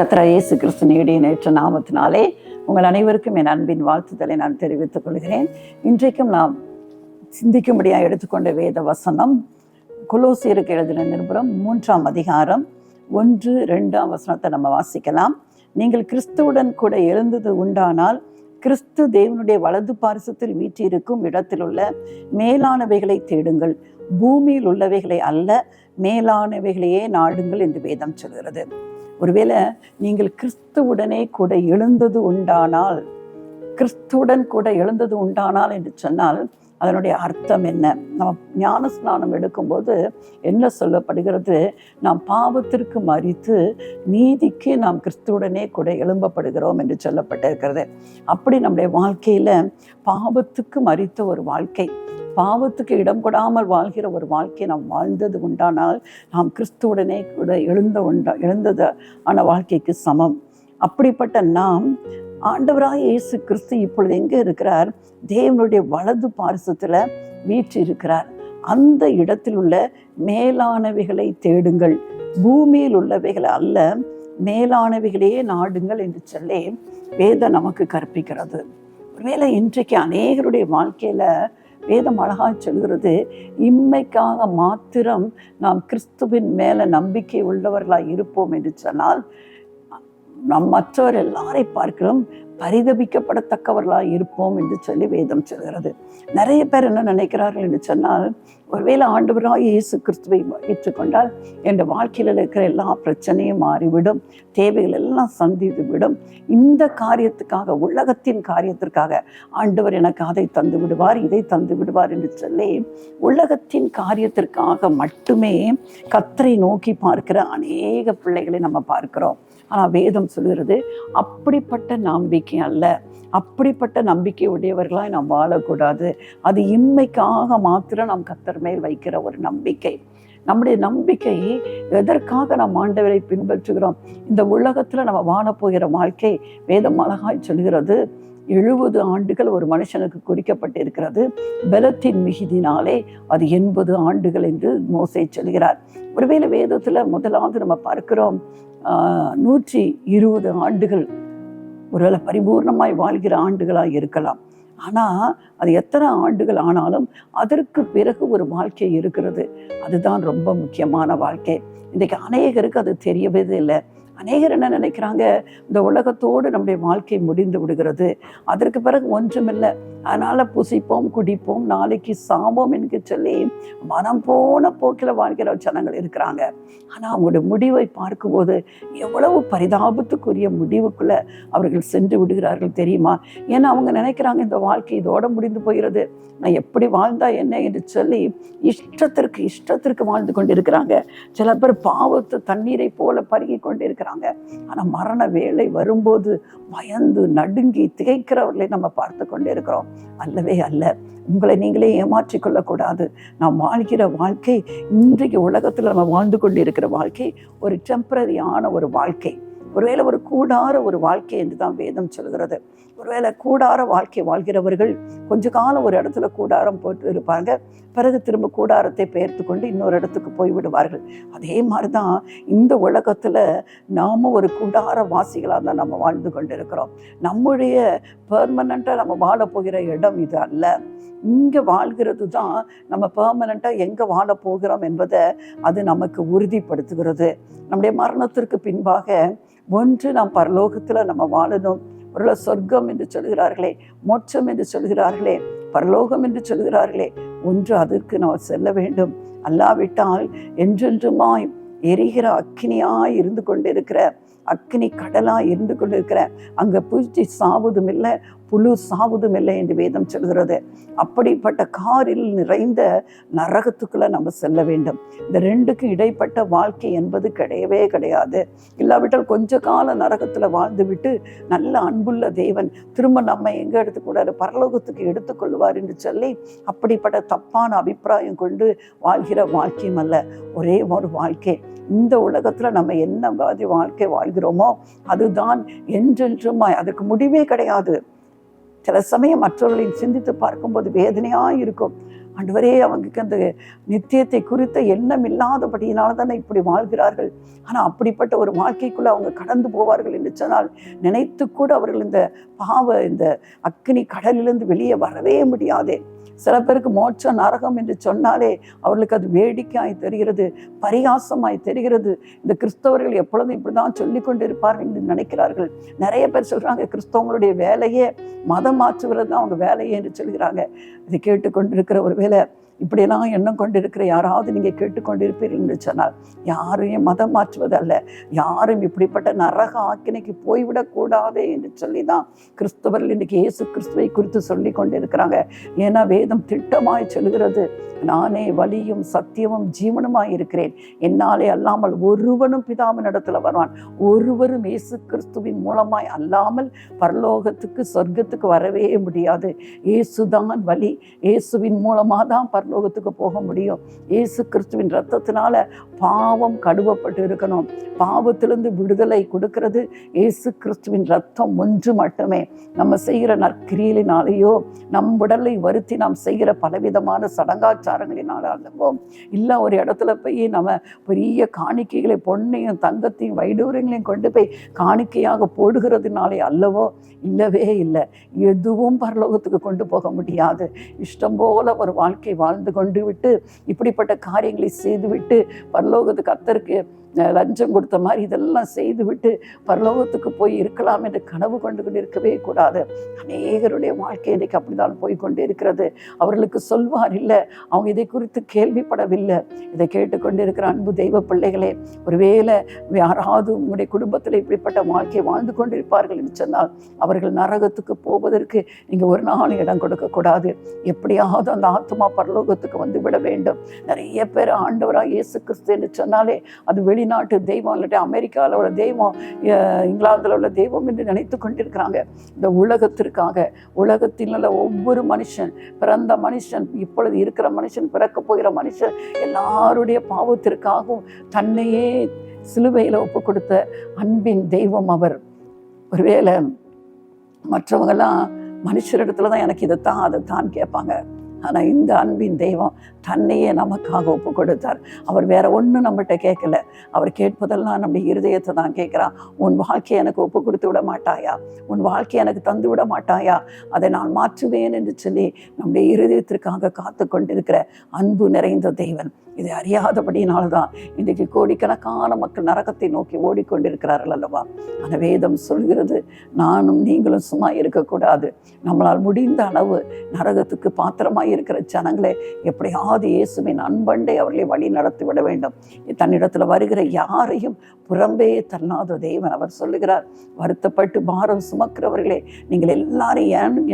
கர்த்தர் இயேசு கிறிஸ்துவினுடைய நேற்று நாமத்தினாலே உங்கள் அனைவருக்கும் என் அன்பின் வாழ்த்துதலை நான் தெரிவித்துக் கொள்கிறேன். இன்றைக்கும் நாம் சிந்திக்கும்படியாக எடுத்துக்கொண்ட வேத வசனம் கொலோசியருக்கு எழுதின நிருபம் 3ஆம் அதிகாரம் 1-2 வசனத்தை நம்ம வாசிக்கலாம். நீங்கள் கிறிஸ்துவுடன் கூட எழுந்தது உண்டானால் கிறிஸ்து தேவனுடைய வலது பாரிசத்தில் வீற்றிருக்கும் இடத்தில் உள்ள மேலானவைகளை தேடுங்கள், பூமியில் உள்ளவைகளை அல்ல, மேலானவைகளையே நாடுங்கள் என்று வேதம் சொல்கிறது. ஒருவேளை நீங்கள் கிறிஸ்துவுடனே கூட எழுந்தது உண்டானால், கிறிஸ்துவுடன் கூட எழுந்தது உண்டானால் என்று சொன்னால் அதனுடைய அர்த்தம் என்ன? நம்ம ஞான ஸ்நானம் எடுக்கும்போது என்ன சொல்லப்படுகிறது? நாம் பாவத்திற்கு மரித்து நீதிக்கு நாம் கிறிஸ்துவுடனே கூட எழும்பப்படுகிறோம் என்று சொல்லப்பட்டிருக்கிறது. அப்படி நம்முடைய வாழ்க்கையில பாவத்துக்கு மரித்த ஒரு வாழ்க்கை, பாவத்துக்கு இடம் கொடாமல் வாழ்கிற ஒரு வாழ்க்கையை நாம் வாழ்ந்தது உண்டானால் நாம் கிறிஸ்துவுடனே கூட எழுந்தது ஆன வாழ்க்கைக்கு சமம். அப்படிப்பட்ட நாம் ஆண்டவராக இயேசு கிறிஸ்து இப்பொழுது எங்கே இருக்கிறார்? தேவனுடைய வலது பாரிசத்தில் வீற்றிருக்கிறார். அந்த இடத்தில் உள்ள மேலானவைகளை தேடுங்கள், பூமியில் உள்ளவைகளை அல்ல, மேலானவைகளையே நாடுங்கள் என்று சொல்லி வேதம் நமக்கு கற்பிக்கிறது. ஒருவேளை இன்றைக்கு அநேகருடைய வாழ்க்கையில வேதம் அழகாக சொல்கிறது, இம்மைக்காக மாத்திரம் நாம் கிறிஸ்துவின் மேல நம்பிக்கை உள்ளவர்களாக இருப்போம் என்று சொன்னால் நம் மற்றவர் எல்லாரை பார்க்கிறோம் பரிதபிக்கப்படத்தக்கவர்களாக இருப்போம் என்று சொல்லி வேதம் சொல்கிறது. நிறைய பேர் என்ன நினைக்கிறார்கள் என்று சொன்னால், ஒருவேளை ஆண்டவராக இயேசு கிறிஸ்துவை ஏற்றுக்கொண்டால் என் வாழ்க்கையில் இருக்கிற எல்லா பிரச்சனையும் மாறிவிடும், தேவைகள் எல்லாம் சந்தித்து விடும், இந்த காரியத்துக்காக, உலகத்தின் காரியத்திற்காக ஆண்டவர் எனக்கு அதை தந்து விடுவார், இதை தந்து விடுவார் என்று சொல்லி உலகத்தின் காரியத்திற்காக மட்டுமே கர்த்தரை நோக்கி பார்க்கிற அநேக பிள்ளைகளை நம்ம பார்க்கிறோம். ஆனால் வேதம் சொல்கிறது அப்படிப்பட்ட நம்பிக்கை அல்ல, அப்படிப்பட்ட நம்பிக்கை உடையவர்களாய் நாம் வாழக்கூடாது. அது இம்மைக்காக மாத்திரம் நாம் கர்த்தர் மேல் வைக்கிற ஒரு நம்பிக்கை. நம்முடைய நம்பிக்கை எதற்காக நாம் ஆண்டவரை பின்பற்றுகிறோம்? இந்த உலகத்தில் நம்ம வாழப்போகிற வாழ்க்கை வேதம் அழகாய் சொல்கிறது. 70 ஆண்டுகள் ஒரு மனுஷனுக்கு குறிக்கப்பட்டிருக்கிறது, பலத்தின் மிகுதினாலே அது 80 ஆண்டுகள் என்று மோசே சொல்கிறார். ஒருவேளை வேதத்தில் முதலாவது நம்ம பார்க்கிறோம் 120 ஆண்டுகள் ஒருவேளை பரிபூர்ணமாய் வாழ்கிற ஆண்டுகளாக இருக்கலாம். ஆனால் அது எத்தனை ஆண்டுகள் ஆனாலும் அதற்கு பிறகு ஒரு வாழ்க்கை இருக்கிறது. அதுதான் ரொம்ப முக்கியமான வாழ்க்கை. இன்றைக்கு அநேகருக்கு அது தெரியவே இல்லை. அநேகர் என்ன நினைக்கிறாங்க, இந்த உலகத்தோடு நம்முடைய வாழ்க்கை முடிந்து விடுகிறது, அதற்கு பிறகு ஒன்றுமில்லை, அதனால் புசிப்போம் குடிப்போம் நாளைக்கு சாவோம் என்று சொல்லி மனம் போன போக்கில் வாழ்கிற ஜனங்கள் இருக்கிறாங்க. ஆனால் அவங்களுடைய முடிவை பார்க்கும்போது எவ்வளவு பரிதாபத்துக்குரிய முடிவுக்குள்ளே அவர்கள் சென்று விடுகிறார்கள் தெரியுமா? ஏன்னா அவங்க நினைக்கிறாங்க இந்த வாழ்க்கை இதோட முடிந்து போகிறது, நான் எப்படி வாழ்ந்தா என்ன என்று சொல்லி இஷ்டத்திற்கு வாழ்ந்து கொண்டிருக்கிறாங்க. சில பேர் பாவத்து தண்ணீரை போல பருகி கொண்டிருக்கிறாங்க. ஆனா மரண வேளை வரும்போது பயந்து நடுங்கி திகைக்கிறவர்களை நம்ம பார்த்து கொண்டிருக்கிறோம். அல்லவே அல்ல, உங்களை நீங்களே ஏமாற்றிக் கொள்ளக்கூடாது. நாம் வாழ்கிற வாழ்க்கை, இன்றைக்கு உலகத்தில் நம்ம வாழ்ந்து கொண்டிருக்கிற வாழ்க்கை ஒரு டெம்பரரியான ஒரு வாழ்க்கை, ஒருவேளை ஒரு கூடார ஒரு வாழ்க்கை என்று தான் வேதம் சொல்கிறது. ஒருவேளை கூடார வாழ்க்கை வாழ்கிறவர்கள் கொஞ்ச காலம் ஒரு இடத்துல கூடாரம் போட்டு இருப்பாங்க, பிறகு திரும்ப கூடாரத்தை பெயர்த்து கொண்டு இன்னொரு இடத்துக்கு போய்விடுவார்கள். அதே மாதிரி தான் இந்த உலகத்தில் நாம் ஒரு கூடார வாசிகளாக தான் நம்ம வாழ்ந்து கொண்டு இருக்கிறோம். நம்முடைய பெர்மனண்ட்டாக நம்ம வாழ போகிற இடம் இது அல்ல. இங்கே வாழ்கிறது தான் நம்ம பெர்மனண்ட்டாக எங்கே வாழ போகிறோம் என்பதை அது நமக்கு உறுதிப்படுத்துகிறது. நம்முடைய மரணத்திற்கு பின்பாக ஒன்று நாம் பரலோகத்தில் நம்ம வாழணும். ஒரு சொர்க்கம் என்று சொல்கிறார்களே, மோட்சம் என்று சொல்கிறார்களே, பரலோகம் என்று சொல்கிறார்களே, ஒன்று அதற்கு நாம் செல்ல வேண்டும். அல்லாவிட்டால் என்றென்றுமாய் எரிகிற அக்கினியாய் இருந்து கொண்டிருக்கிற, அக்கினி கடலாய் இருந்து கொண்டிருக்கிற, அங்கே பூச்சி சாவதும் இல்லை, புழு சாவதும் இல்லை என்று வேதம் சொல்கிறது. அப்படிப்பட்ட காரில் நிறைந்த நரகத்துக்குள்ள நம்ம செல்ல வேண்டும். இந்த ரெண்டுக்கும் இடைப்பட்ட வாழ்க்கை என்பது கிடையவே கிடையாது. இல்லாவிட்டால் கொஞ்ச கால நரகத்துல வாழ்ந்து விட்டு நல்ல அன்புள்ள தேவன் திரும்ப நம்ம எங்க எடுத்துக்கூடாது, பரலோகத்துக்கு எடுத்துக்கொள்வார் என்று சொல்லி அப்படிப்பட்ட தப்பான அபிப்பிராயம் கொண்டு வாழ்கிற வாழ்க்கையும் அல்ல. ஒரே ஒரு வாழ்க்கை, இந்த உலகத்துல நம்ம என்ன வாழ்க்கை வாழ்கிறோமோ அதுதான் என்றென்றுமாய், அதுக்கு முடிவே கிடையாது. சில சமயம் மற்றவர்களின் சிந்தித்து பார்க்கும்போது வேதனையாக இருக்கும். ஆண்டவரே அவங்களுக்கு அந்த நித்தியத்தை குறித்த எண்ணம் இல்லாதபடியினால தானே இப்படி வாழ்கிறார்கள். ஆனால் அப்படிப்பட்ட ஒரு வாழ்க்கைக்குள்ள அவங்க கடந்து போவார்கள் என்று சொன்னால் நினைத்து கூட அவர்கள் இந்த இந்த அக்கினி கடலிலிருந்து வெளியே வரவே முடியாதே. சில பேருக்கு மோட்ச நரகம் என்று சொன்னாலே அவர்களுக்கு அது வேடிக்கையாய் தெரிகிறது, பரிகாசமாய் தெரிகிறது. இந்த கிறிஸ்தவர்கள் எப்பொழுதும் இப்படிதான் சொல்லி கொண்டு இருப்பார்கள் என்று நினைக்கிறார்கள். நிறைய பேர் சொல்றாங்க கிறிஸ்தவங்களுடைய வேலையே மதம் மாற்றுவது தான் அவங்க வேலையே என்று சொல்கிறாங்க. இதை கேட்டுக்கொண்டிருக்கிற ஒரு வேலை இப்படியெல்லாம் எண்ணம் கொண்டிருக்கிற யாராவது நீங்கள் கேட்டுக்கொண்டிருப்பீர்கள் என்று சொன்னால் யாரையும் மதம் மாற்றுவதல்ல, யாரும் இப்படிப்பட்ட நரக ஆக்கினைக்கு போய்விடக்கூடாது என்று சொல்லி தான் கிறிஸ்தவர்கள் இன்றைக்கு இயேசு கிறிஸ்துவை குறித்து சொல்லி கொண்டிருக்கிறாங்க. ஏன்னா வேதம் திட்டமாய் சொல்கிறது, நானே வழியும் சத்தியமும் ஜீவனுமாய் இருக்கிறேன், என்னாலே அல்லாமல் ஒருவனும் பிதாவின் இடத்துல வருவான், ஒருவரும் இயேசு கிறிஸ்துவின் மூலமாய் அல்லாமல் பரலோகத்துக்கு சொர்க்கத்துக்கு வரவே முடியாது. இயேசுதான் வழி, இயேசுவின் மூலமாக தான் பரலோகத்துக்கு போக முடியும். இயேசு கிறிஸ்துவின் இரத்தத்தினால பாவம் கழுவப்பட்டு இருக்கணும். பாவத்திலிருந்து விடுதலை கொடுக்கிறது இயேசு கிறிஸ்துவின் இரத்தம் ஒன்று மட்டுமே. நம்ம செய்கிற நற்கிரியினாலேயோ நம் உடலை வருத்தி நாம் செய்கிற பலவிதமான சடங்காச்சாரங்களினால அல்லவோ, இல்லை ஒரு இடத்துல போய் நம்ம பெரிய காணிக்கைகளை பொன்னையும் தங்கத்தையும் வைடூரியங்களையும் கொண்டு போய் காணிக்கையாக போடுகிறதுனாலே அல்லவோ, இல்லவே இல்லை. எதுவும் பரலோகத்துக்கு கொண்டு போக முடியாது. இஷ்டம் போல ஒரு வாழ்க்கை வாழ்ந்து கொண்டு விட்டு இப்படிப்பட்ட காரியங்களை செய்துவிட்டு பரலோகத்துக்கு கர்த்தருக்கு லஞ்சம் கொடுத்த மாதிரி இதெல்லாம் செய்து விட்டு பரலோகத்துக்கு போய் இருக்கலாம் என்று கனவு கொண்டு கொண்டு இருக்கவே கூடாது. அநேகருடைய வாழ்க்கை இன்றைக்கு அப்படிதான் போய்கொண்டு இருக்கிறது. அவர்களுக்கு சொல்வார் இல்லை, அவங்க இதை குறித்து கேள்விப்படவில்லை. இதை கேட்டுக்கொண்டு இருக்கிற அன்பு தெய்வ பிள்ளைகளே, ஒருவேளை யாராவது உங்களுடைய குடும்பத்தில் இப்படிப்பட்ட வாழ்க்கையை வாழ்ந்து கொண்டிருப்பார்கள் என்று சொன்னால் அவர்கள் நரகத்துக்கு போவதற்கு நீங்கள் ஒரு நாள் இடம் கொடுக்கக்கூடாது. எப்படியாவது அந்த ஆத்மா பரலோகத்துக்கு வந்து விட வேண்டும். நிறைய பேர் ஆண்டவராக இயேசு கிறிஸ்து என்று சொன்னாலே அது வெளிநாட்டு தெய்வம், இல்லாட்டி அமெரிக்காவில் உள்ள தெய்வம், இங்கிலாந்தில் உள்ள தெய்வம் என்று நினைத்து கொண்டிருக்கிறாங்க. இந்த உலகத்திற்காக, உலகத்தில் உள்ள ஒவ்வொரு மனுஷன், பிறந்த மனுஷன், இப்பொழுது இருக்கிற மனுஷன், பிறக்க போகிற மனுஷன் எல்லாருடைய பாவத்திற்காகவும் தன்னையே சிலுவையில் ஒப்பு கொடுத்த அன்பின் தெய்வம் அவர். ஒருவேளை மற்றவங்கெல்லாம் மனுஷரிடத்துல தான் எனக்கு இதைத்தான் அதைத்தான் கேட்பாங்க. ஆனால் இந்த அன்பின் தெய்வம் தன்னையே நமக்காக ஒப்பு கொடுத்தார். அவர் வேற ஒன்றும் நம்மகிட்ட கேட்கல. அவர் கேட்பதெல்லாம் நம்முடைய இருதயத்தை தான் கேட்குறான். உன் வாழ்க்கையை எனக்கு ஒப்பு கொடுத்து விட மாட்டாயா? உன் வாழ்க்கையை எனக்கு தந்து விட மாட்டாயா? அதை நான் மாற்றுவேன் என்று சொல்லி நம்முடைய இருதயத்திற்காக காத்து கொண்டிருக்கிற அன்பு நிறைந்த தெய்வன். இதை அறியாதபடினால்தான் இன்றைக்கு கோடிக்கணக்கான மக்கள் நரகத்தை நோக்கி ஓடிக்கொண்டிருக்கிறார்கள் அல்லவா? அந்த வேதம் சொல்கிறது, நானும் நீங்களும் சும்மா இருக்கக்கூடாது. நம்மளால் முடிந்த அளவு நரகத்துக்கு பாத்திரமாய் இருக்கிற ஜனங்களை எப்படியாவது இயேசுவின் அன்பண்டை அவர்களை வழி நடத்தி விட வேண்டும். தன்னிடத்தில் வருகிற யாரையும் புறம்பே தள்ளாத தேவன். அவர் சொல்லுகிறார், வருத்தப்பட்டு பாரம் சுமக்கிறவர்களே, நீங்கள் எல்லாரும்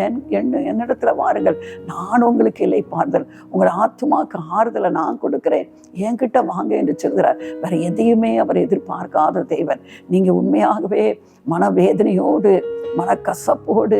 என்னிடத்துல வாருங்கள், நான் உங்களுக்கு இல்லை பாருதல், உங்கள் ஆத்துமாக்கு ஆறுதலை நான் கொடுக்கிறேன், என்கிட்ட வாங்க என்று சொல்கிறார். வேற எதையுமே அவர் எதிர்பார்க்காத தேவன். நீங்க உண்மையாகவே மனவேதனையோடு மனக்கசப்போடு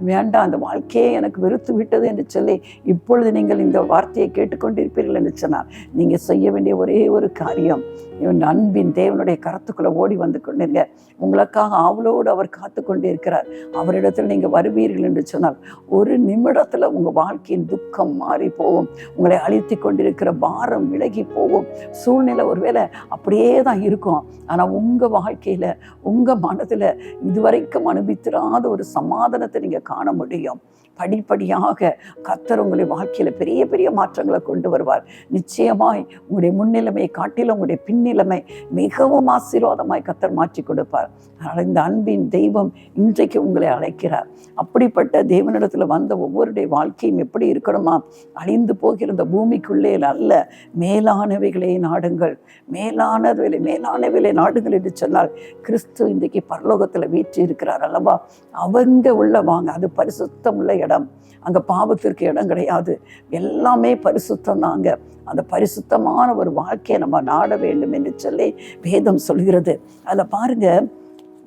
வேண்டாம், அந்த வாழ்க்கையே எனக்கு வெறுத்து விட்டது என்று சொல்லி இப்பொழுது நீங்கள் இந்த வார்த்தையை கேட்டுக்கொண்டிருப்பீர்கள் என்று சொன்னார், நீங்கள் செய்ய வேண்டிய ஒரே ஒரு காரியம், இவன் அன்பின் தேவனுடைய கரத்துக்குள்ள ஓடி வந்து கொண்டிருங்க. உங்களுக்காக ஆவலோடு அவர் காத்து கொண்டே இருக்கிறார். அவரிடத்தில் நீங்கள் வருவீர்கள் என்று சொன்னால் ஒரு நிமிடத்தில் உங்கள் வாழ்க்கையின் துக்கம் மாறி போகும். உங்களை அழித்து கொண்டிருக்கிற பாரம் விலகி போகும். சூழ்நிலை ஒருவேளை அப்படியே தான் இருக்கும், ஆனால் உங்கள் வாழ்க்கையில் உங்கள் மனதில் இதுவரைக்கும் அனுபவித்திராத ஒரு சமாதானத்தை நீங்கள் காண முடியும். படிப்படியாக கர்த்தர் உங்களுடைய வாழ்க்கையில் பெரிய பெரிய மாற்றங்களை கொண்டு வருவார். நிச்சயமாய் உங்களுடைய முன்னிலைமையை காட்டிலும் உங்களுடைய பின்னிலைமை மிகவும் ஆசீர்வாதமாய் கர்த்தர் மாற்றி கொடுப்பார். அதனால் இந்த அன்பின் தெய்வம் இன்றைக்கு உங்களை அழைக்கிறார். அப்படிப்பட்ட தேவனிடத்தில் வந்த ஒவ்வொருடைய வாழ்க்கையும் எப்படி இருக்கணுமா? அழிந்து போகிற இந்த பூமிக்குள்ளே அல்ல, மேலானவைகளே நாடுங்கள். மேலானவைகளை நாடுங்கள் என்று சொன்னால் கிறிஸ்து இன்றைக்கு பரலோகத்தில் வீற்றி இருக்கிறார் அல்லவா? அவங்க உள்ள வாங்க. அது பரிசுத்தம் உள்ள இடம். அங்கே பாவத்திற்கு இடம் கிடையாது. எல்லாமே பரிசுத்தம் தாங்க. அந்த பரிசுத்தமான ஒரு வாழ்க்கையை நம்ம நாட வேண்டும் என்று சொல்லி வேதம் சொல்கிறது. அதில் பாருங்க,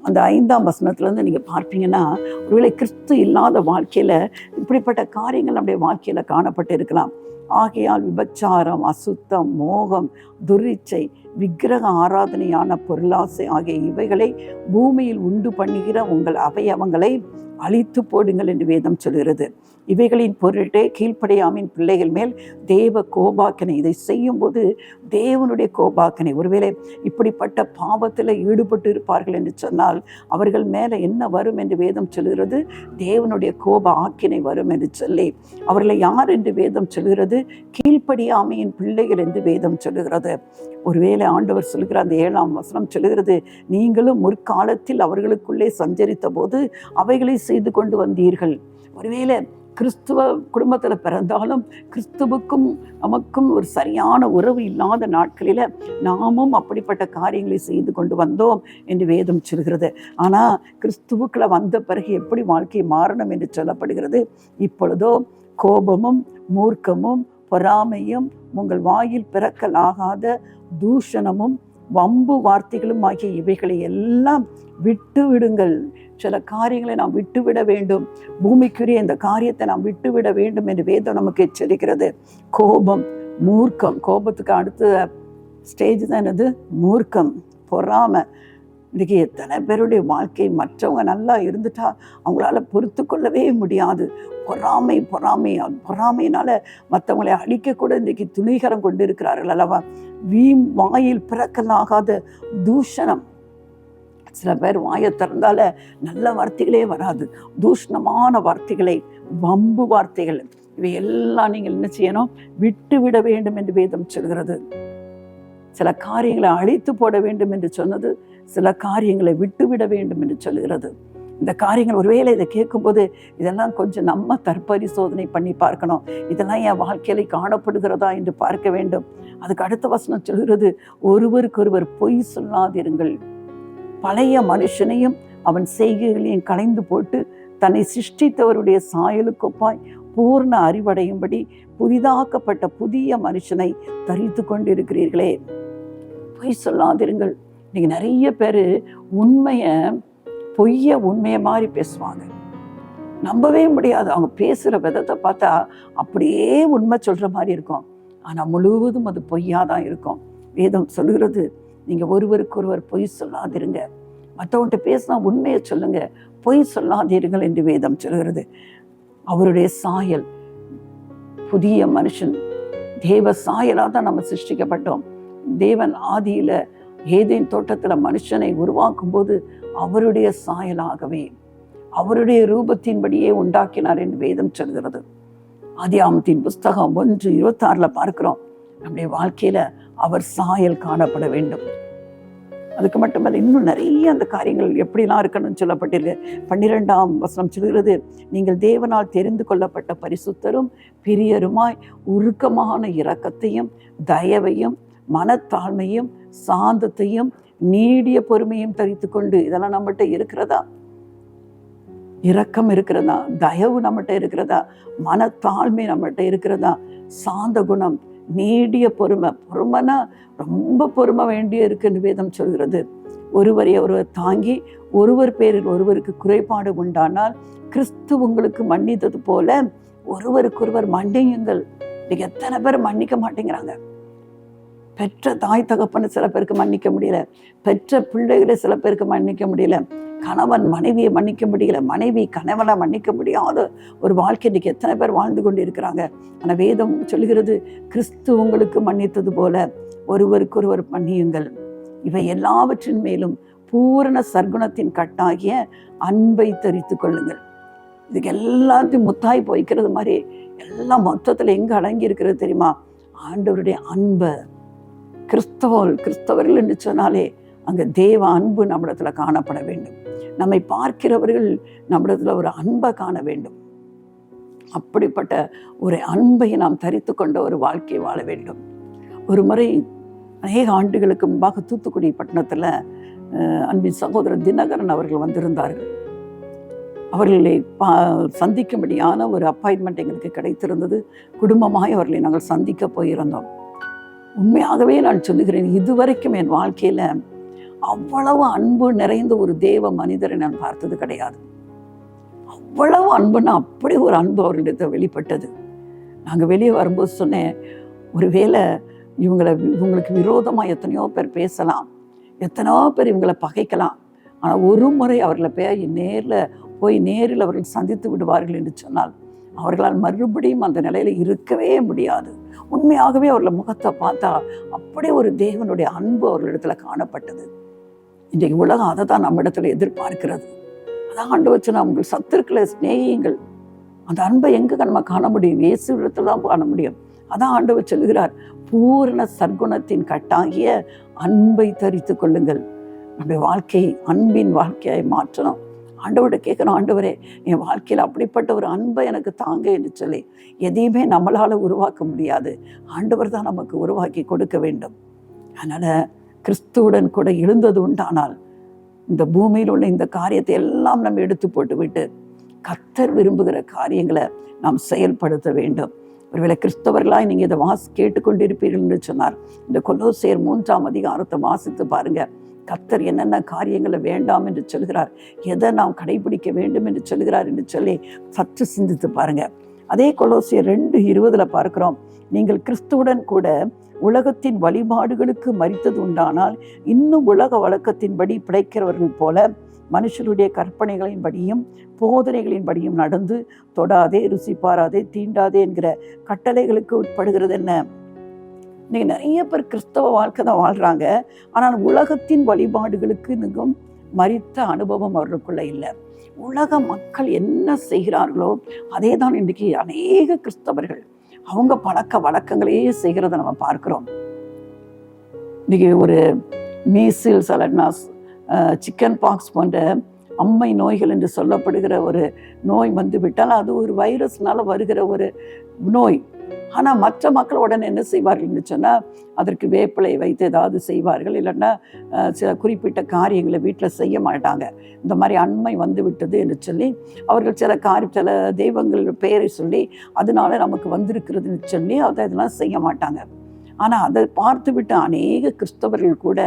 அந்த 5ஆம் வசனத்துலேருந்து நீங்கள் பார்ப்பீங்கன்னா, ஒருவேளை கிறிஸ்து இல்லாத வாழ்க்கையில் இப்படிப்பட்ட காரியங்கள் நம்முடைய வாழ்க்கையில் காணப்பட்டு இருக்கலாம். ஆகையால் விபச்சாரம், அசுத்தம், மோகம், துரிச்சை, விக்கிரக ஆராதனையான பொருளாசை ஆகிய இவைகளை பூமியில் உண்டு பண்ணுகிற உங்கள் அவயவங்களை அழித்து போடுங்கள் என்று வேதம் சொல்கிறது. இவைகளின் பொருட்டே கீழ்ப்படியாமின் பிள்ளைகள் மேல் தேவ கோபாக்கனை. இதை செய்யும்போது தேவனுடைய கோபாக்கனை. ஒருவேளை இப்படிப்பட்ட பாவத்தில் ஈடுபட்டு இருப்பார்கள் என்று சொன்னால் அவர்கள் மேலே என்ன வரும் என்று வேதம் சொல்கிறது? தேவனுடைய கோப ஆக்கினை வரும் என்று சொல்லி, அவர்களை யார் என்று வேதம் சொல்கிறது? கீழ்ப்படியாமையின் பிள்ளைகள் என்று வேதம் சொல்லுகிறது. ஒருவேளை ஆண்டவர் சொல்லுகிற அந்த 7ஆம் வசனம் சொல்லுகிறது, நீங்களும் முற்காலத்தில் அவர்களுக்குள்ளே சஞ்சரித்த போது அவைகளை செய்து கொண்டு வந்தீர்கள். ஒருவேளை கிறிஸ்துவ குடும்பத்தில் பிறந்தாலும் கிறிஸ்துவுக்கும் நமக்கும் ஒரு சரியான உறவு இல்லாத நாட்களில் நாமும் அப்படிப்பட்ட காரியங்களை செய்து கொண்டு வந்தோம் என்று வேதம் சொல்கிறது. ஆனால் கிறிஸ்துவுக்குள்ள வந்த பிறகு எப்படி வாழ்க்கை மாறணும் என்று சொல்லப்படுகிறது? இப்பொழுதோ கோபமும் மூர்க்கமும் பொறாமையும் உங்கள் வாயில் பிறக்கலாகாத தூஷணமும் வம்பு வார்த்தைகளும் ஆகிய இவைகளை எல்லாம் விட்டு விடுங்கள். சில காரியங்களை நாம் விட்டுவிட வேண்டும். பூமிக்குரிய இந்த காரியத்தை நாம் விட்டுவிட வேண்டும் என்று வேதம் நமக்கு எச்சரிக்கிறது. கோபம், மூர்க்கம். கோபத்துக்கு அடுத்த ஸ்டேஜ் தான் என்னது? மூர்க்கம், பொறாமை. இன்றைக்கி எத்தனை பேருடைய வாழ்க்கை மற்றவங்க நல்லா இருந்துட்டா அவங்களால பொறுத்து கொள்ளவே முடியாது. பொறாமையினால மற்றவங்களை அழிக்கக்கூட இன்றைக்கு துணிகரம் கொண்டு இருக்கிறார்கள் அல்லவா? வாயில் பிறக்கலாகாத தூஷணம். சில பேர் வாயை திறந்தால நல்ல வார்த்தைகளே வராது. தூஷணமான வார்த்தைகளை, வம்பு வார்த்தைகள், இவை எல்லாம் நீங்கள் என்ன செய்யணும்? விட்டுவிட வேண்டும் என்று வேதம் சொல்கிறது. சில காரியங்களை அழித்து போட வேண்டும் என்று சொன்னது, சில காரியங்களை விட்டுவிட வேண்டும் என்று சொல்லுகிறது. இந்த காரியங்கள் ஒருவேளை இதை கேட்கும்போது இதெல்லாம் கொஞ்சம் நம்ம தற்பரிசோதனை பண்ணி பார்க்கணும். இதெல்லாம் என் வாழ்க்கையில காணப்படுகிறதா என்று பார்க்க வேண்டும். அதுக்கு அடுத்த வசனம் சொல்கிறது, ஒருவருக்கொருவர் பொய் சொல்லாதிருங்கள். பழைய மனுஷனையும் அவன் செய்கைகளையும் களைந்து போட்டு தன்னை சிருஷ்டித்தவருடைய சாயலுக்கொப்பாய் பூர்ண அறிவடையும்படி புதிதாக்கப்பட்ட புதிய மனுஷனை தரித்து கொண்டிருக்கிறீர்களே. பொய் சொல்லாதிருங்கள். இன்னைக்கு நிறைய பேர் பொய்யை மாதிரி பேசுவாங்க. நம்பவே முடியாது. அவங்க பேசுகிற விதத்தை பார்த்தா அப்படியே உண்மை சொல்கிற மாதிரி இருக்கும். ஆனால் முழுவதும் அது பொய்யாதான் இருக்கும். வேதம் சொல்லுகிறது, நீங்கள் ஒருவருக்கொருவர் பொய் சொல்லாதிருங்க. மற்றவன்கிட்ட பேசினா உண்மையை சொல்லுங்க, பொய் சொல்லாதீர்கள் என்று வேதம் சொல்கிறது. அவருடைய சாயல், புதிய மனுஷன், தேவ சாயலாக தான் நம்ம சிருஷ்டிக்கப்பட்டோம். தேவன் ஆதியில் ஏதேன் தோட்டத்தில் மனுஷனை உருவாக்கும் போது அவருடைய சாயலாகவே அவருடைய ரூபத்தின்படியே உண்டாக்கினார் என்று வேதம் சொல்கிறது. ஆதியாகமத்தின் புஸ்தகம் 1:26 பார்க்கிறோம். நம்முடைய வாழ்க்கையில அவர் சாயல் காணப்பட வேண்டும். அதுக்கு மட்டுமல்ல, இன்னும் நிறைய அந்த காரியங்கள் எப்படிலாம் இருக்கணும்னு சொல்லப்பட்டிருக்கு. 12ஆம் வசனம் சொல்கிறது, நீங்கள் தேவனால் தெரிந்து கொள்ளப்பட்ட பரிசுத்தரும் பிரியருமாய் உருக்கமான இரக்கத்தையும் தயவையும் மனத்தாழ்மையும் சாந்தத்தையும் நீடிய பொறுமையும் தரித்து கொண்டு. இதெல்லாம் நம்மகிட்ட இருக்கிறதா? இரக்கம் இருக்கிறதா? தயவு நம்மகிட்ட இருக்கிறதா? மனத்தாழ்மை நம்மகிட்ட இருக்கிறதா? சாந்த குணம், நீடிய பொறுமைனா ரொம்ப பொறுமை வேண்டிய இருக்குன்னு வேதம் சொல்கிறது. ஒருவரை ஒருவர் தாங்கி ஒருவர் பேரில் ஒருவருக்கு குறைபாடு உண்டானால் கிறிஸ்து உங்களுக்கு மன்னித்தது போல ஒருவருக்கொருவர் மன்னியுங்கள். இன்னைக்கு எத்தனை பேர் மன்னிக்க மாட்டேங்கிறாங்க. பெற்ற தாய் தகப்பனை சில பேருக்கு மன்னிக்க முடியல, பெற்ற பிள்ளைகளை சில பேருக்கு மன்னிக்க முடியல, கணவன் மனைவியை மன்னிக்க முடியல, மனைவி கணவனை மன்னிக்க முடியாத ஒரு வாழ்க்கை இன்னைக்கு எத்தனை பேர் வாழ்ந்து கொண்டு இருக்கிறாங்க. ஆனால் வேதம் சொல்லுகிறது, கிறிஸ்து உங்களுக்கு மன்னித்தது போல ஒருவருக்கொருவர் மன்னியுங்கள். இவை எல்லாவற்றின் மேலும் பூரண சர்க்குணத்தின் கட்டாகிய அன்பை தரித்து கொள்ளுங்கள். இதுக்கு எல்லாத்தையும் முத்தாய் போய்க்கிறது மாதிரி எல்லாம் மொத்தத்தில் எங்கே அடங்கி இருக்கிறது தெரியுமா? ஆண்டவருடைய அன்பை. கிறிஸ்தவர்கள் என்று சொன்னாலே அங்கே தேவ அன்பு நம்மிடத்துல காணப்பட வேண்டும். நம்மை பார்க்கிறவர்கள் நம்மிடத்துல ஒரு அன்பை காண வேண்டும். அப்படிப்பட்ட ஒரு அன்பை நாம் தரித்து கொண்ட ஒரு வாழ்க்கை வாழ வேண்டும். ஒரு முறை அநேக ஆண்டுகளுக்கு முன்பாக தூத்துக்குடி பட்டணத்தில் அன்பின் சகோதரர் தினகரன் அவர்கள் வந்திருந்தார்கள். அவர்களை சந்திக்கும்படியான ஒரு அப்பாயின்மெண்ட் எங்களுக்கு கிடைத்திருந்தது. குடும்பமாய் அவர்களை நாங்கள் சந்திக்க போயிருந்தோம். உண்மையாகவே நான் சொல்லுகிறேன், இதுவரைக்கும் என் வாழ்க்கையில் அவ்வளவு அன்பு நிறைந்த ஒரு தேவ மனிதரை நான் பார்த்தது கிடையாது. அவ்வளவு அன்புன்னா அப்படி ஒரு அன்பு அவர்களிடத்தை வெளிப்பட்டது. நாங்கள் வெளியே வரும்போது சொன்னேன், ஒருவேளை இவங்களுக்கு விரோதமாக எத்தனையோ பேர் பேசலாம், எத்தனையோ பேர் இவங்களை பகைக்கலாம், ஆனால் ஒரு முறை அவர்களை நேரில் அவர்கள் சந்தித்து விடுவார்கள் என்று சொன்னால் அவர்களால் மறுபடியும் அந்த நிலையில இருக்கவே முடியாது. உண்மையாகவே அவர்கள் முகத்தை பார்த்தா அப்படியே ஒரு தேவனுடைய அன்பு அவர்களிடத்துல காணப்பட்டது. இன்றைக்கு உலகம் அதை தான் நம்ம இடத்துல எதிர்பார்க்கிறது. அதான் ஆண்டு வச்சு நான் உங்கள் சத்துருக்களை சிநேகியுங்கள். அந்த அன்பை எங்க நம்ம காண முடியும்? இயேசு இடத்துல தான் காண முடியும். அதான் ஆண்டவர் சொல்லுகிறார், பூரண சற்குணத்தின் கட்டாகிய அன்பை தரித்து கொள்ளுங்கள். நம்முடைய வாழ்க்கையை அன்பின் வாழ்க்கையை மாற்றணும். ஆண்டவரை கேட்கணும், ஆண்டவரே என் வாழ்க்கையில் அப்படிப்பட்ட ஒரு அன்பை எனக்கு தாங்க என்று சொல்லி. எதையுமே நம்மளால உருவாக்க முடியாது, ஆண்டவர் தான் நமக்கு உருவாக்கி கொடுக்க வேண்டும். அதனால கிறிஸ்துவுடன் கூட எழுந்தது உண்டானால் இந்த பூமியில் உள்ள இந்த காரியத்தை எல்லாம் நம்ம எடுத்து போட்டு விட்டு கர்த்தர் விரும்புகிற காரியங்களை நாம் செயல்படுத்த வேண்டும். ஒருவேளை கிறிஸ்தவர்களாய் நீங்க இதை கேட்டுக்கொண்டிருப்பீர்கள் என்று சொன்னார், இந்த கொலோசியர் 3ஆம் அதிகாரத்தை வாசித்து பாருங்க. கர்த்தர் என்னென்ன காரியங்களை வேண்டாம் என்று சொல்கிறார், எதை நாம் கடைபிடிக்க வேண்டும் என்று சொல்கிறார் என்று சொல்லி சற்று சிந்தித்து பாருங்க. அதே கொலோசியர் 2:20 பார்க்கிறோம், நீங்கள் கிறிஸ்துவுடன் கூட உலகத்தின் வழிபாடுகளுக்கு மரித்தது உண்டானால் இன்னும் உலக வழக்கத்தின்படி பிழைக்கிறவர்கள் போல மனுஷருடைய கற்பனைகளின்படியும் போதனைகளின்படியும் நடந்து தொடாதே, ருசி பாராதே, தீண்டாதே என்கிற கட்டளைகளுக்கு உட்படுகிறது. என்ன, இன்னைக்கு நிறைய பேர் கிறிஸ்தவ வாழ்க்கை தான் வாழ்றாங்க, ஆனால் உலகத்தின் வழிபாடுகளுக்கு மிகவும் மரித்த அனுபவம் அவர்களுக்குள்ள இல்லை. உலக மக்கள் என்ன செய்கிறார்களோ அதே தான் இன்றைக்கு அநேக கிறிஸ்தவர்கள் அவங்க பழக்க வழக்கங்களையே செய்கிறத நம்ம பார்க்கிறோம். இன்னைக்கு ஒரு மீசில்ஸ் அல்லனா சிக்கன் பாக்ஸ் போன்ற அம்மை நோய்கள் என்று சொல்லப்படுகிற ஒரு நோய் வந்து விட்டால் அது ஒரு வைரஸ்னால வருகிற ஒரு நோய். ஆனால் மற்ற மக்கள் உடனே என்ன செய்வார்கள்னு சொன்னால் அதற்கு வேப்பிலை வைத்து ஏதாவது செய்வார்கள், இல்லைன்னா சில குறிப்பிட்ட காரியங்களை வீட்டில் செய்ய மாட்டாங்க. இந்த மாதிரி அண்மை வந்து விட்டது என்று சொல்லி அவர்கள் சில தெய்வங்கள் பெயரை சொல்லி அதனால நமக்கு வந்திருக்கிறதுன்னு சொல்லி அதை இதெல்லாம் செய்ய மாட்டாங்க. ஆனால் அதை பார்த்து விட்டு அநேக கிறிஸ்தவர்கள் கூட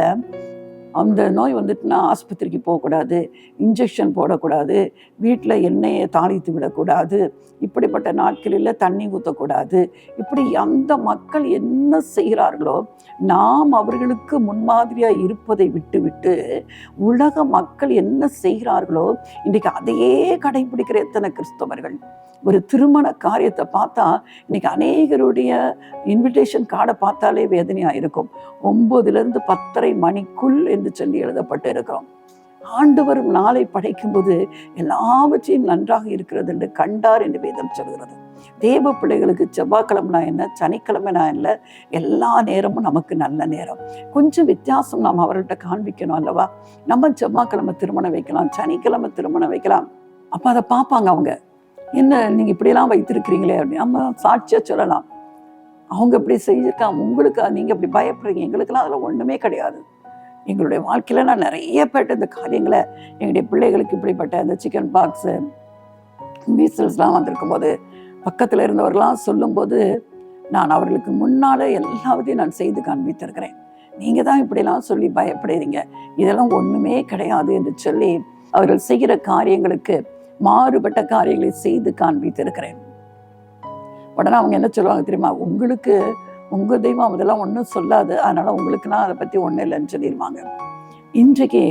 அந்த நோய் வந்துட்டுனா ஆஸ்பத்திரிக்கு போகக்கூடாது, இன்ஜெக்ஷன் போடக்கூடாது, வீட்டில் எண்ணெயை தாளித்து விடக்கூடாது, இப்படிப்பட்ட நாட்களில் தண்ணி ஊற்றக்கூடாது, இப்படி அந்த மக்கள் என்ன செய்கிறார்களோ நாம் அவர்களுக்கு முன்மாதிரியாக இருப்பதை விட்டு உலக மக்கள் என்ன செய்கிறார்களோ இன்றைக்கு அதையே கடைபிடிக்கிற எத்தனை கிறிஸ்தவர்கள். ஒரு திருமண காரியத்தை பார்த்தா இன்னைக்கு அநேகருடைய இன்விடேஷன் கார்டை பார்த்தாலே வேதனையாக இருக்கும். 9லிருந்து 10:30 மணிக்குள் என்று சொல்லி எழுதப்பட்டு இருக்கிறோம். ஆண்டவர் நாளை படைக்கும்போது எல்லாவற்றையும் நன்றாக இருக்கிறது என்று கண்டார் என்று வேதம் சொல்கிறது. தேவ பிள்ளைகளுக்கு செவ்வாய்க்கிழமைனா என்ன, சனிக்கிழமைனா இல்லை, எல்லா நேரமும் நமக்கு நல்ல நேரம். கொஞ்சம் வித்தியாசம் நாம் அவர்கள்ட்ட காண்பிக்கணும் அல்லவா? நம்ம செவ்வாய்க்கிழமை திருமணம் வைக்கலாம், சனிக்கிழமை திருமணம் வைக்கலாம். அப்போ அதை பார்ப்பாங்க அவங்க, என்ன நீங்கள் இப்படியெல்லாம் வைத்திருக்கிறீங்களே அப்படின்னு நம்ம சாட்சியாக சொல்லலாம். அவங்க இப்படி செஞ்சுருக்காங்க, உங்களுக்கு நீங்கள் இப்படி பயப்படுறீங்க, எங்களுக்கெல்லாம் அதில் ஒன்றுமே கிடையாது. எங்களுடைய வாழ்க்கையில் நான் நிறைய பேட்ட இந்த காரியங்களை எங்களுடைய பிள்ளைகளுக்கு இப்படிப்பட்ட இந்த சிக்கன் பாக்ஸு மீசல்ஸ்லாம் வந்திருக்கும் போது பக்கத்தில் இருந்தவர்களாம் சொல்லும்போது நான் அவர்களுக்கு முன்னால் எல்லாவற்றையும் நான் செய்து காண்பித்திருக்கிறேன். நீங்கள் தான் இப்படிலாம் சொல்லி பயப்படுறீங்க, இதெல்லாம் ஒன்றுமே கிடையாது என்று சொல்லி அவர்கள் செய்கிற காரியங்களுக்கு மாறுபட்ட காரியங்களை செய்து காண்பித்திருக்கிறேன். உடனே அவங்க என்ன சொல்லுவாங்க தெரியுமா, உங்களுக்கு உங்கள் தெய்வம் அதெல்லாம் ஒன்றும் சொல்லாது, அதனால உங்களுக்குன்னா அதை பற்றி ஒன்றும் இல்லைன்னு சொல்லிடுவாங்க. இன்றைக்கு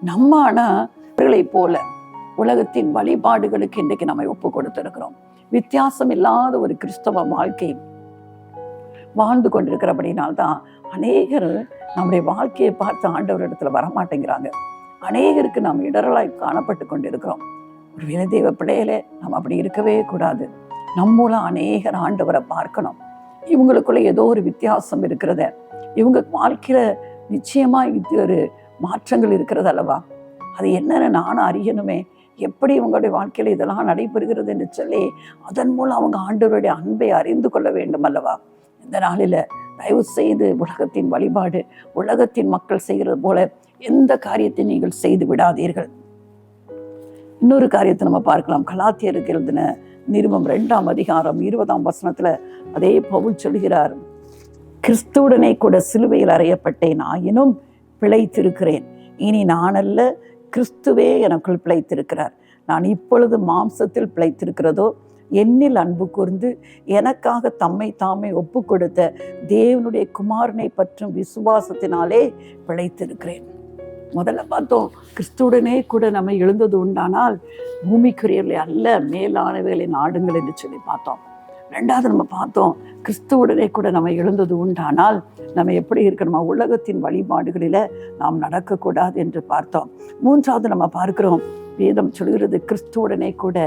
நம்ம ஆனால் அவர்களை போல உலகத்தின் வழிபாடுகளுக்கு இன்றைக்கு நம்ம ஒப்பு கொடுத்திருக்கிறோம். வித்தியாசம் இல்லாத ஒரு கிறிஸ்தவ வாழ்க்கை வாழ்ந்து கொண்டிருக்கிறபடினால்தான் அநேகர் நம்முடைய வாழ்க்கையை பார்த்து ஆண்டவர் இடத்துல வரமாட்டேங்கிறாங்க. அநேகருக்கு நாம் இடரலாய் காணப்பட்டு கொண்டிருக்கிறோம். ஒரு வினதேவ பிள்ளைகளே நாம் அப்படி இருக்கவே கூடாது. நம்மூலம் அநேகர் ஆண்டவரை பார்க்கணும். இவங்களுக்குள்ள ஏதோ ஒரு வித்தியாசம் இருக்கிறத, இவங்க வாழ்க்கையில நிச்சயமா இது ஒரு மாற்றங்கள் இருக்கிறது அல்லவா? அது என்னன்னு நானும் அறியணுமே, எப்படி இவங்களுடைய வாழ்க்கையில இதெல்லாம் நடைபெறுகிறது என்று சொல்லி அதன் மூலம் அவங்க ஆண்டவருடைய அன்பை அறிந்து கொள்ள வேண்டும் அல்லவா? இந்த நாளில் தயவு செய்து உலகத்தின் வழிபாடு, உலகத்தின் மக்கள் செய்கிறது போல எந்த காரியத்தை நீங்கள் செய்து விடாதீர்கள். இன்னொரு காரியத்தை நம்ம பார்க்கலாம். கலாத்தியருக்கு எழுதின நிருபம் 2ஆம் அதிகாரம் 20ஆம் வசனத்துல அதே பவுல் சொல்கிறார், கிறிஸ்துவுடனே கூட சிலுவையில் அறையப்பட்டேன், ஆயினும் பிழைத்திருக்கிறேன். இனி நான் அல்ல, கிறிஸ்துவே எனக்குள் பிழைத்திருக்கிறார். நான் இப்பொழுது மாம்சத்தில் பிழைத்திருக்கிறதோ என்னில் அன்பு கூர்ந்து எனக்காக தம்மை தாமே ஒப்பு கொடுத்த தேவனுடைய குமாரனை பற்றும் விசுவாசத்தினாலே பிழைத்திருக்கிறேன். முதல்ல பார்த்தோம், கிறிஸ்துவுடனே கூட நம்ம எழுந்தது உண்டானால் பூமிக்குரியவர்களை அல்ல மேலானவைகளை நாடுங்கள் என்று சொல்லி பார்த்தோம். ரெண்டாவது நம்ம பார்த்தோம், கிறிஸ்துவுடனே கூட நம்ம எழுந்தது உண்டானால் நம்ம எப்படி இருக்கணுமா, உலகத்தின் வழிபாடுகளில் நாம் நடக்கக்கூடாது என்று பார்த்தோம். மூன்றாவது நம்ம பார்க்கிறோம், வேதம் சொல்கிறது கிறிஸ்துவுடனே கூட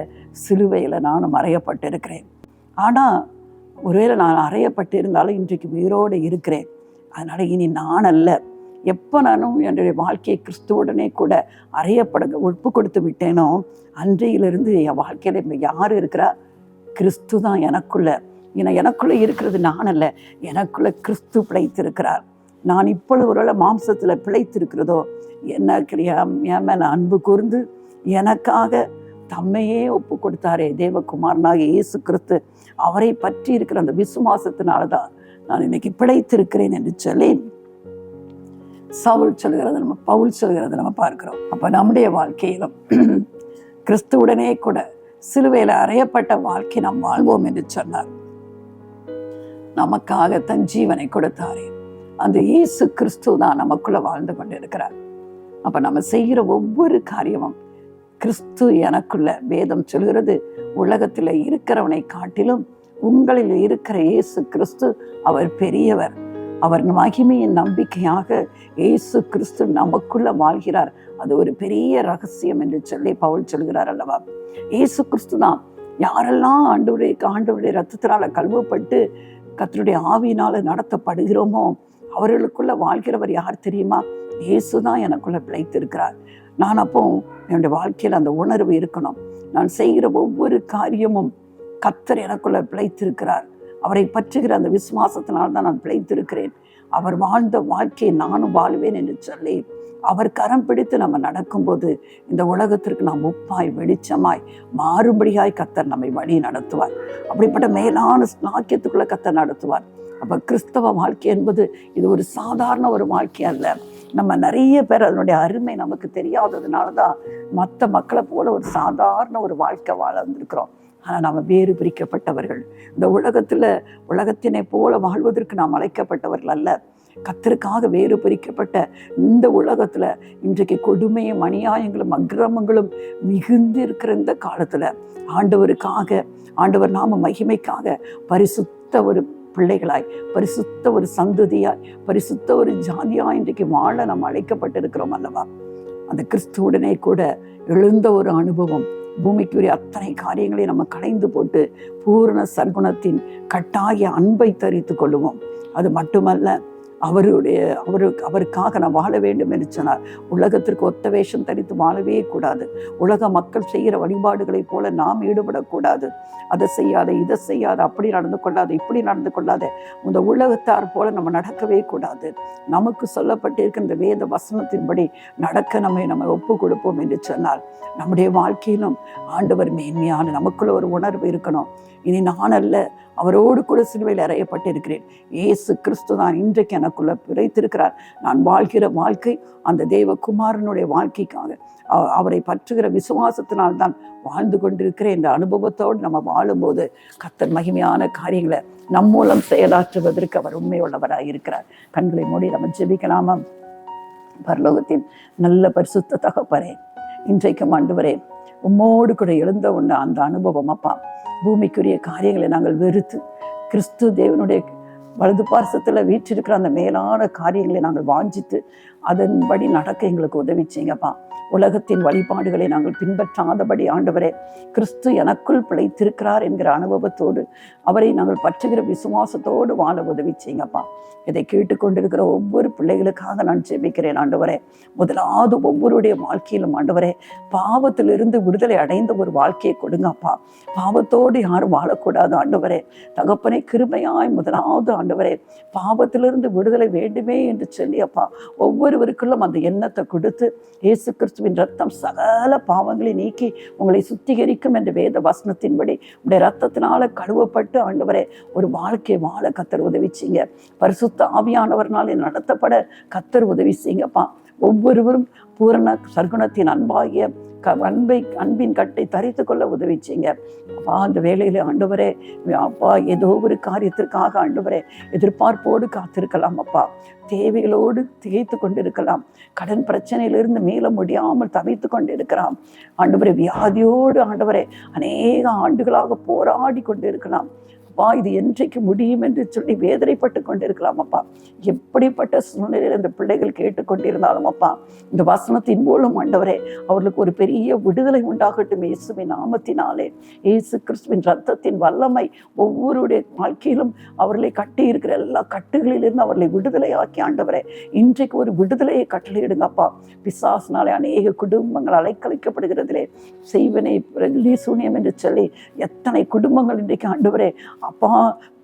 சிலுவையில் நானும் அறையப்பட்டிருக்கிறேன். ஆனால் ஒருவேளை நான் அறையப்பட்டிருந்தாலும் இன்றைக்கு உயிரோடு இருக்கிறேன். அதனால் இனி நான் அல்ல, எப்போ நானும் என்னுடைய வாழ்க்கையை கிறிஸ்துவுடனே கூட ஒப்பு கொடுத்து விட்டேனோ அன்றையிலிருந்து என் வாழ்க்கையில் இப்போ யார் இருக்கிறா? கிறிஸ்து தான் எனக்குள்ள. எனக்குள்ளே இருக்கிறது நான் அல்ல, எனக்குள்ள கிறிஸ்து பிழைத்திருக்கிறார். நான் இப்பொழுது ஒருவேளை மாம்சத்தில் பிழைத்திருக்கிறதோ என் மேலே அன்பு கூர்ந்து எனக்காக தம்மையே ஒப்பு கொடுத்தாரே தேவகுமாரனாக இயேசு கிறிஸ்து, அவரை பற்றி இருக்கிற அந்த விசுவாசத்தினால தான் நான் இன்னைக்கு பிழைத்திருக்கிறேன் என்று சொல்லி பவுல் சொல்கிறத நம்ம பார்க்கிறோம். அப்போ நம்முடைய வாழ்க்கையிலும் கிறிஸ்துவுடனே கூட சிலுவையில் அறையப்பட்ட வாழ்க்கை நாம் வாழ்வோம் என்று சொன்னார். நமக்காக தன் ஜீவனை கொடுத்தாரே அந்த இயேசு கிறிஸ்து தான் நமக்குள்ள வாழ்ந்து கொண்டு இருக்கிறார். அப்ப நம்ம செய்கிற ஒவ்வொரு காரியமும் கிறிஸ்து எனக்குள்ள, வேதம் சொல்கிறது உலகத்தில் இருக்கிறவனை காட்டிலும் உங்களில் இருக்கிற இயேசு கிறிஸ்து அவர் பெரியவர், அவர் மகிமையின் நம்பிக்கையாக இயேசு கிறிஸ்து நமக்குள்ள வாழ்கிறார். அது ஒரு பெரிய ரகசியம் என்று சொல்லி பவுல் சொல்கிறார் அல்லவா. இயேசு கிறிஸ்து தான் யாரெல்லாம் ஆண்டவருடைய ரத்தத்தினால கழுவப்பட்டு கர்த்தருடைய ஆவியினால நடத்தப்படுகிறோமோ அவர்களுக்குள்ள வாழ்கிறவர் யார் தெரியுமா? இயேசு தான் எனக்குள்ள பிழைத்திருக்கிறார். நான் அப்போ என்னுடைய வாழ்க்கையில் அந்த உணர்வு இருக்கணும். நான் செய்கிற ஒவ்வொரு காரியமும் கர்த்தர் எனக்குள்ள பிழைத்திருக்கிறார், அவரை பற்றுகிற அந்த விசுவாசத்தினால்தான் நான் பிழைத்திருக்கிறேன், அவர் வாழ்ந்த வாழ்க்கையை நானும் வாழ்வேன் என்று சொல்லி அவர் கரம் பிடித்து நம்ம நடக்கும்போது இந்த உலகத்திற்கு நாம் உப்பாய் வெளிச்சமாய் மாறும்படியாய் கர்த்தர் நம்மை வழி நடத்துவார். அப்படிப்பட்ட மேலான நாக்கியத்துக்குள்ள கர்த்தர் நடத்துவார். அப்போ கிறிஸ்தவ வாழ்க்கை என்பது இது ஒரு சாதாரண ஒரு வாழ்க்கை அல்ல. நம்ம நிறைய பேர் அதனுடைய அருமை நமக்கு தெரியாததுனால தான் மற்ற மக்களை போல ஒரு சாதாரண ஒரு வாழ்க்கை வாழ்ந்துருக்கிறோம். ஆனால் நம்ம வேறு பிரிக்கப்பட்டவர்கள். இந்த உலகத்தினை போல வாழ்வதற்கு நாம் அழைக்கப்பட்டவர்கள் அல்ல. கர்த்தருக்காக வேறு பிரிக்கப்பட்ட இந்த உலகத்துல இன்றைக்கு கொடுமையும் அநியாயங்களும் அக்கிரமங்களும் மிகுந்து இருக்கிற இந்த காலத்துல ஆண்டவர் நாம மகிமைக்காக பரிசுத்த ஒரு பிள்ளைகளாய், பரிசுத்த ஒரு சந்ததியாய், பரிசுத்த ஒரு ஜாதியாய் இன்றைக்கு வாழ நாம் அழைக்கப்பட்டிருக்கிறோம் அல்லவா. அந்த கிறிஸ்துவுடனே கூட எழுந்த ஒரு அனுபவம், பூமிக்குரிய அத்தனை காரியங்களையும் நம்ம களைந்து போட்டு பூரண சர்க்குணத்தின் கட்டாய அன்பை தரித்து கொள்ளுவோம். அது மட்டுமல்ல, அவருக்காக நான் வாழ வேண்டும் என்று சொன்னார். உலகத்திற்கு ஒத்த வேஷம் தரித்து வாழவே கூடாது. உலக மக்கள் செய்கிற வழிபாடுகளை போல நாம் ஈடுபடக்கூடாது. அதை செய்யாத, இதை செய்யாத, அப்படி நடந்து கொள்ளாத, இப்படி நடந்து கொள்ளாத, இந்த உலகத்தார் போல நம்ம நடக்கவே கூடாது. நமக்கு சொல்லப்பட்டிருக்கிற இந்த வேத வசனத்தின்படி நடக்க நம்ம ஒப்பு கொடுப்போம் என்று சொன்னால் நம்முடைய வாழ்க்கையிலும் ஆண்டவர் மேன்மையான நமக்குள்ள ஒரு உணர்வு இருக்கணும். இனி நான் அல்ல, அவரோடு கூட சிலுவையில் அறையப்பட்டிருக்கிறேன். இயேசு கிறிஸ்து தான் இன்றைக்கு எனக்குள்ள பிழைத்திருக்கிறார். நான் வாழ்கிற வாழ்க்கை அந்த தேவகுமாரனுடைய வாழ்க்கைக்காக, அவரை பற்றுகிற விசுவாசத்தினால் தான் வாழ்ந்து கொண்டிருக்கிறேன் என்ற அனுபவத்தோடு நம்ம வாழும்போது கர்த்தர் மகிமையான காரியங்களை நம் மூலம் செயலாற்றுவதற்கு அவர் உண்மையுள்ளவராக இருக்கிறார். கண்களை மூடி நம்ம ஜெபிக்கலாமா? பரலோகத்தின் நல்ல பரிசுத்த தகப்பனே, இன்றைக்கும் ஆண்டவரே உம்மோடு கூட எழுந்த உண்ட அந்த அனுபவம் அப்பா, பூமிக்குரிய காரியங்களை நாங்கள் வெறுத்து கிறிஸ்து தேவனுடைய வலது பார்சத்தில் வீற்றிருக்கிற அந்த மேலான காரியங்களை நாங்கள் வாஞ்சித்து அதன்படி நடக்க எங்களுக்கு உதவி செய்யுங்கப்பா. உலகத்தின் வழிபாடுகளை நாங்கள் பின்பற்றாதபடி ஆண்டவரே, கிறிஸ்து எனக்குள் பிழைத்திருக்கிறார் என்கிற அனுபவத்தோடு அவரை நாங்கள் பற்றுகிற விசுவாசத்தோடு வாழ உதவி செய்யுங்கப்பா. இதை கேட்டுக்கொண்டிருக்கிற ஒவ்வொரு பிள்ளைகளுக்காக நான் ஜெபிக்கிறேன் ஆண்டவரே. முதலாவது ஒவ்வொருடைய வாழ்க்கையிலும் ஆண்டவரே, பாவத்திலிருந்து விடுதலை அடைந்த ஒரு வாழ்க்கையை கொடுங்கப்பா. பாவத்தோடு யாரும் வாழக்கூடாது ஆண்டவரே. தகப்பனை கிருபையாய் முதலாவது ஆண்டவரே, பாவத்திலிருந்து விடுதலை வேண்டுமே என்று சொல்லி அப்பா ஒவ்வொருவருக்குள்ளும் அந்த எண்ணத்தை கொடுத்து, இயேசு கிறிஸ்துவின் ரத்தம் சகல பாவங்களை நீக்கி உங்களை சுத்திகரிக்கும் என்ற வேத வசனத்தின்படி உடைய ரத்தத்தினால கழுவப்பட்டு ஆண்டவரே ஒரு வாழ்க்கையை வாழ கர்த்தர் உதவி செய்யுங்க. பரிசுத்த ஆவியானவர்னாலே நடத்தப்பட கர்த்தர் உதவி செய்யுங்கப்பா. ஒவ்வொருவரும் பூரண சர்க்குணத்தின் அன்பாகிய அன்பின் கட்டை தரித்து கொள்ள உதவிச்சிங்க அப்பா. அந்த வேலையில ஆண்டவரே அப்பா, ஏதோ ஒரு காரியத்திற்காக ஆண்டவரே எதிர்பார்ப்போடு காத்திருக்கலாம் அப்பா. தேவைகளோடு திகைத்து கொண்டிருக்கலாம். கடன் பிரச்சனையிலிருந்து மீள முடியாமல் தவித்து கொண்டிருக்கலாம் ஆண்டவரே. வியாதியோடு ஆண்டவரே அநேக ஆண்டுகளாக போராடி கொண்டிருக்கலாம் அப்பா. இது என்றைக்கு முடியும் என்று சொல்லி வேதனைப்பட்டு கொண்டிருக்கலாம் அப்பா. எப்படிப்பட்ட சூழ்நிலையில் இந்த பிள்ளைகள் கேட்டுக்கொண்டிருந்தாலும் அப்பா, இந்த வசனத்தின் மூலம் ஆண்டவரே அவர்களுக்கு ஒரு பெரிய விடுதலை உண்டாகட்டும் இயேசுவின் நாமத்தினாலே. இயேசு கிறிஸ்துவின் ரத்தத்தின் வல்லமை ஒவ்வொருடைய வாழ்க்கையிலும் அவர்களை கட்டி இருக்கிற எல்லா கட்டுகளிலிருந்து அவர்களை விடுதலை ஆக்கி ஆண்டவரே இன்றைக்கு ஒரு விடுதலையை கட்டளையிடுங்கப்பா. பிசாசினாலே அநேக குடும்பங்கள் அலைக்கழிக்கப்படுகிறதிலே செய்வனை சூனியம் என்று சொல்லி எத்தனை குடும்பங்கள் இன்றைக்கு ஆண்டவரே அப்பா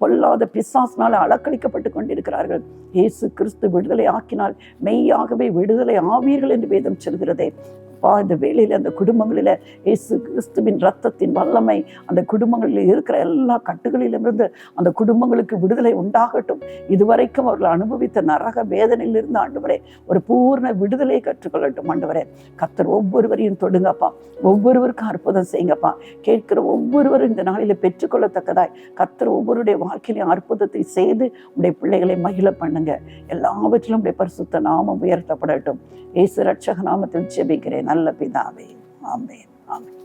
பொல்லாத பிசாசினால் அலக்களிக்கப்பட்டு கொண்டிருக்கிறார்கள். இயேசு கிறிஸ்து விடுதலை ஆக்கினால் மெய்யாகவே விடுதலை ஆவீர்கள் என்று வேதம் சொல்கிறதே அப்பா. இந்த வேளையில அந்த குடும்பங்களில இயேசு கிறிஸ்துவின் ரத்தத்தின் வல்லமை அந்த குடும்பங்களில் இருக்கிற எல்லா கட்டுகளிலிருந்து அந்த குடும்பங்களுக்கு விடுதலை உண்டாகட்டும். இதுவரைக்கும் அவர்கள் அனுபவித்த நரக வேதனையிலிருந்து ஆண்டவரே ஒரு பூர்ண விடுதலையை கற்றுக்கொள்ளட்டும் ஆண்டவரே. கர்த்தர் ஒவ்வொருவரையும் தொடுங்கப்பா. ஒவ்வொருவருக்கும் அற்புதம் செய்யுங்கப்பா. கேட்கிற ஒவ்வொருவரும் இந்த நாளில பெற்றுக்கொள்ளத்தக்கதாய் கர்த்தர் ஒவ்வொருடைய வாழ்க்கையிலும் அற்புதத்தை செய்து உடைய பிள்ளைகளை மகிழ பண்ணுங்க. எல்லாவற்றிலும் உடைய பரிசுத்த நாமம் உயர்த்தப்படட்டும். இயேசு ரட்சக நாமத்தில் ஜெபிக்கிறேன் நல்ல பிதாவே. ஆமென். ஆமென்.